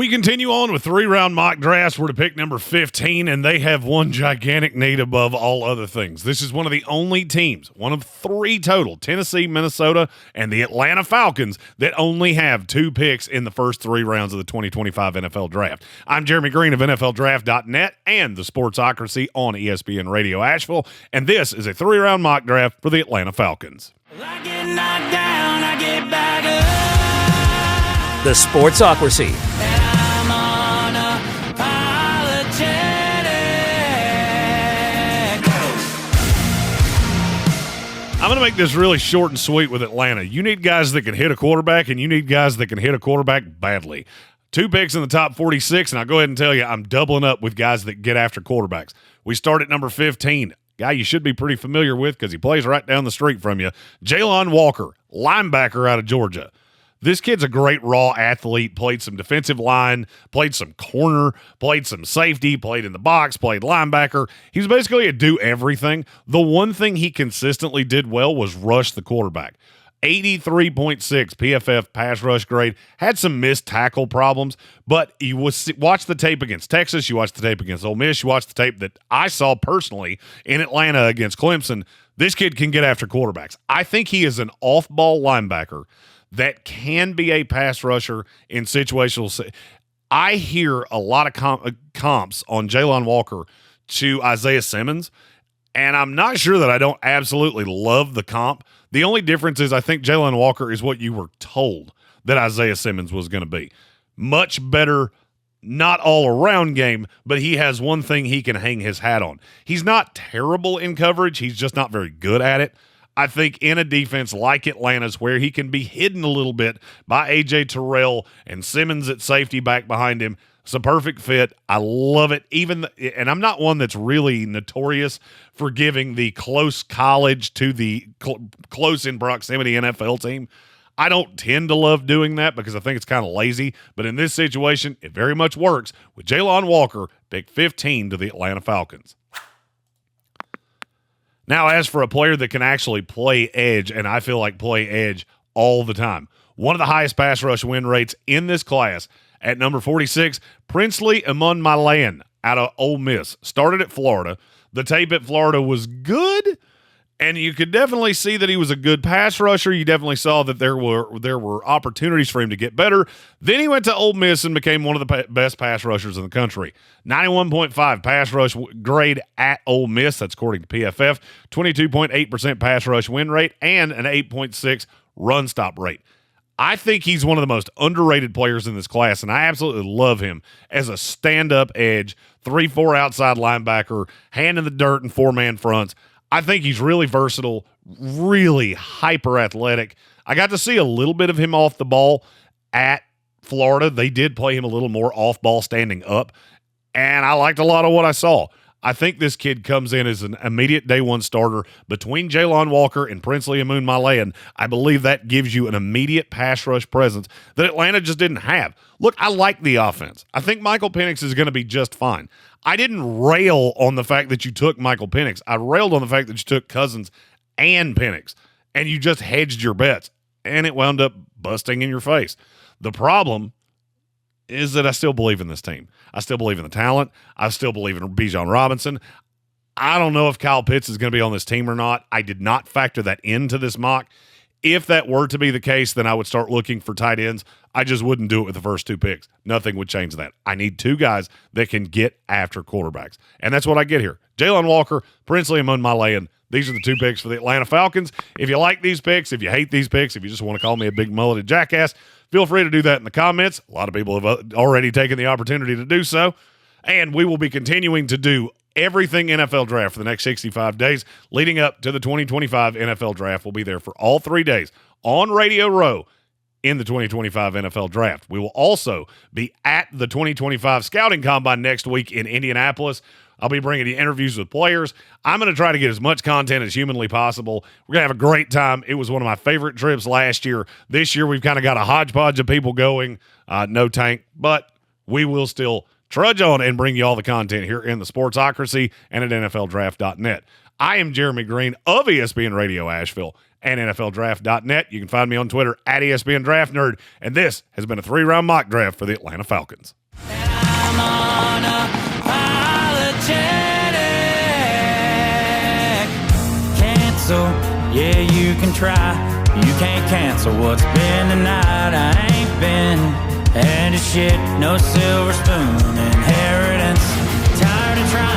We continue on with 3-round mock drafts. We're to pick number 15, and they have one gigantic need above all other things. This is one of the only teams, one of 3 total, Tennessee, Minnesota, and the Atlanta Falcons, that only have 2 picks in the first 3 rounds of the 2025 NFL Draft. I'm Jeremy Green of NFLDraft.net and the Sportsocracy on ESPN Radio Asheville, and this is a 3-round mock draft for the Atlanta Falcons. I get knocked down, I get back up. The Sportsocracy. And I'm unapologetic. I'm going to make this really short and sweet with Atlanta. You need guys that can hit a quarterback, and you need guys that can hit a quarterback badly. 2 picks in the top 46, and I'll go ahead and tell you I'm doubling up with guys that get after quarterbacks. We start at number 15. Guy you should be pretty familiar with because he plays right down the street from you. Jalon Walker, linebacker out of Georgia. This kid's a great raw athlete, played some defensive line, played some corner, played some safety, played in the box, played linebacker. He's basically a do-everything. The one thing he consistently did well was rush the quarterback. 83.6 PFF pass rush grade. Had some missed tackle problems, but you watch the tape against Texas, you watch the tape against Ole Miss, you watch the tape that I saw personally in Atlanta against Clemson. This kid can get after quarterbacks. I think he is an off-ball linebacker that can be a pass rusher in situational. I hear a lot of comps on Jalon Walker to Isaiah Simmons, and I'm not sure that I don't absolutely love the comp. The only difference is I think Jalon Walker is what you were told that Isaiah Simmons was going to be. Much better, not all-around game, but he has one thing he can hang his hat on. He's not terrible in coverage. He's just not very good at it. I think in a defense like Atlanta's where he can be hidden a little bit by A.J. Terrell and Simmons at safety back behind him, it's a perfect fit. I love it. And I'm not one that's really notorious for giving the close college to the close in proximity NFL team. I don't tend to love doing that because I think it's kind of lazy. But in this situation, it very much works with Jalon Walker, pick 15 to the Atlanta Falcons. Now, as for a player that can actually play edge, and I feel like play edge all the time, one of the highest pass rush win rates in this class at number 46, Princely Umanmielen out of Ole Miss. Started at Florida. The tape at Florida was good, and you could definitely see that he was a good pass rusher. You definitely saw that there were opportunities for him to get better. Then he went to Ole Miss and became one of the best pass rushers in the country. 91.5 pass rush grade at Ole Miss. That's according to PFF. 22.8% pass rush win rate and an 8.6 run stop rate. I think he's one of the most underrated players in this class, and I absolutely love him as a stand-up edge, 3-4 outside linebacker, hand in the dirt and 4-man fronts. I think he's really versatile, really hyper-athletic. I got to see a little bit of him off the ball at Florida. They did play him a little more off-ball standing up, and I liked a lot of what I saw. I think this kid comes in as an immediate day one starter between Jalon Walker and Princely Umanmielen. I believe that gives you an immediate pass rush presence that Atlanta just didn't have. Look, I like the offense. I think Michael Penix is going to be just fine. I didn't rail on the fact that you took Michael Penix. I railed on the fact that you took Cousins and Penix, and you just hedged your bets, and it wound up busting in your face. The problem is that I still believe in this team. I still believe in the talent. I still believe in Bijan Robinson. I don't know if Kyle Pitts is going to be on this team or not. I did not factor that into this mock. If that were to be the case, then I would start looking for tight ends. I just wouldn't do it with the first 2 picks. Nothing would change that. I need 2 guys that can get after quarterbacks. And that's what I get here. Jalon Walker, Princely Umanmielen. These are the 2 picks for the Atlanta Falcons. If you like these picks, if you hate these picks, if you just want to call me a big mulleted jackass, feel free to do that in the comments. A lot of people have already taken the opportunity to do so. And we will be continuing to do everything NFL Draft for the next 65 days leading up to the 2025 NFL Draft. We'll be there for all 3 days on Radio Row in the 2025 NFL Draft. We will also be at the 2025 Scouting Combine next week in Indianapolis. I'll be bringing you interviews with players. I'm going to try to get as much content as humanly possible. We're going to have a great time. It was one of my favorite trips last year. This year, we've kind of got a hodgepodge of people going. No tank, but we will still trudge on and bring you all the content here in the Sportsocracy and at NFLDraft.net. I am Jeremy Green of ESPN Radio Asheville and NFLDraft.net. You can find me on Twitter at ESPN Draft Nerd. And this has been a 3-round mock draft for the Atlanta Falcons. I'm unapologetic. Cancel, yeah, you can try. You can't cancel what's been tonight. I ain't been hand to shit, no silver spoon inheritance. Tired of trying.